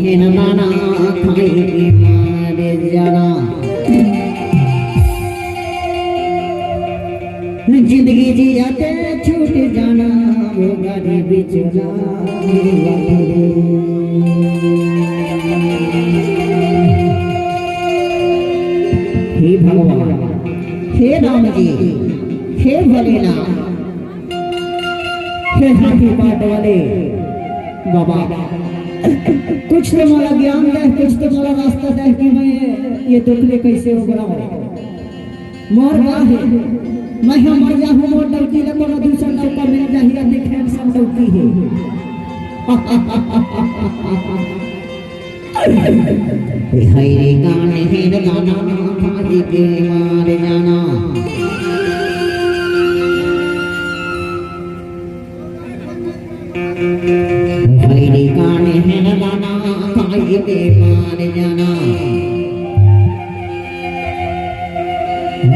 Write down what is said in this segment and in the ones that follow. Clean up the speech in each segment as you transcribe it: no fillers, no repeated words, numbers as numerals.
हेन नाना खाई मारे जाना जिंदगी जियाते छूट जाना वो गरीबी चला हे भगवान हे राम जी हे भोलेनाथ हे हाथी पाट वाले बाबा कुछ तो मला ज्ञान दे कुछ तो मला रास्ता दे कि मैं ये दुखले कैसे उबराऊं मोर है मैं हम मर जाऊं मोर डरती ले कोनो दूसरा डरता मिल जाहिया देखे सब डरती है हाय रे गान है गाना भाजी के मार जाना हाय रे गान है गाना भाजी के मार जाना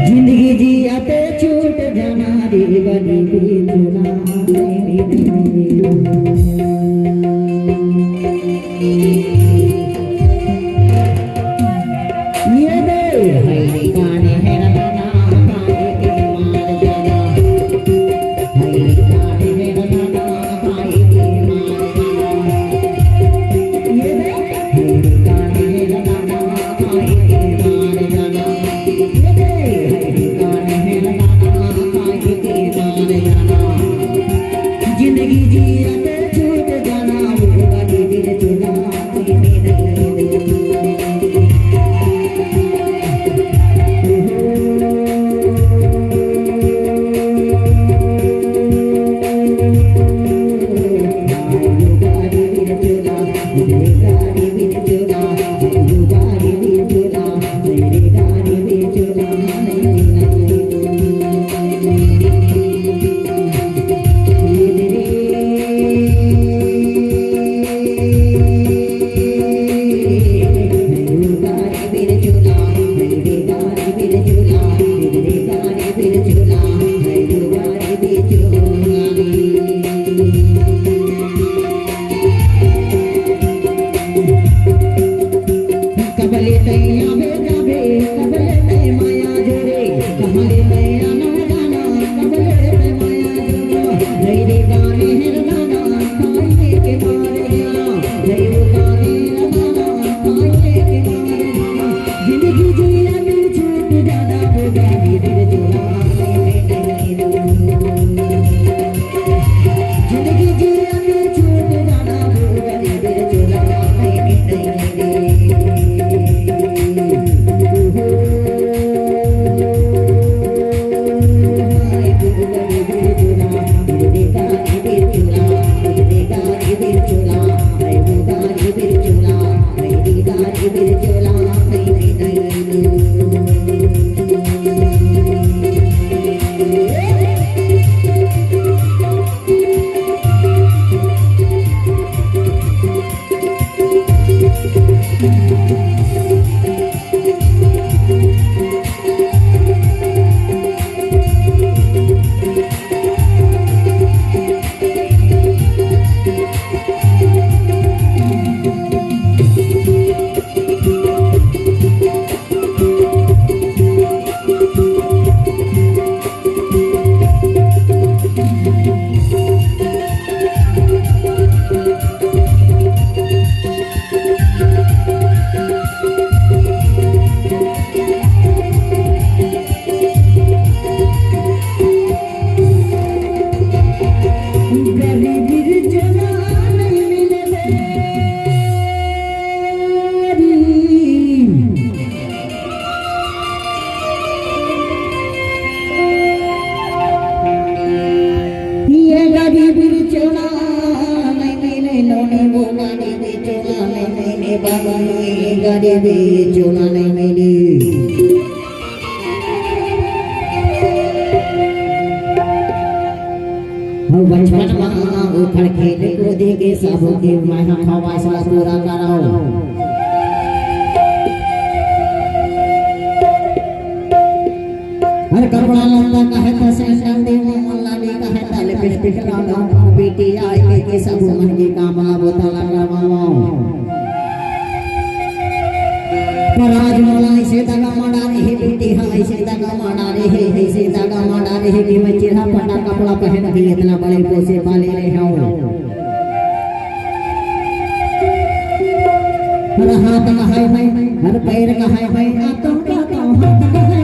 जिंदगी जियाते छूट जाना रे गरीबी चुना ये दे हाय गाने है गाना भाई के मार जाना हाय गाने है गाना भाई के मार जाना ये दे हाय गाने है गाना भाई के मार जाना ये दे जिंदगी जियाते छूट जाना वो गरीबी चुना बचपन में उखड़ खेल कूद के सब के मैं ख्वाहिश पूरा कराऊं हर कपड़ा लंदा कहे तो सैंडल दे मोहल्ला भी कहे तो लिपस्टिक लगा बेटी आए के सब मन की कामना बोतल लगा मामा राजवाला ऐसे दगा मारा रे बेटी हाँ ऐसे दगा मारा रे ऐसे दगा मारा रे कि मैं चिरा पटा कपड़ा पहन के इतना बड़े पोसे पाले रहे हूँ हर हाथ का है हर पैर का है तुम का तो हाथ का है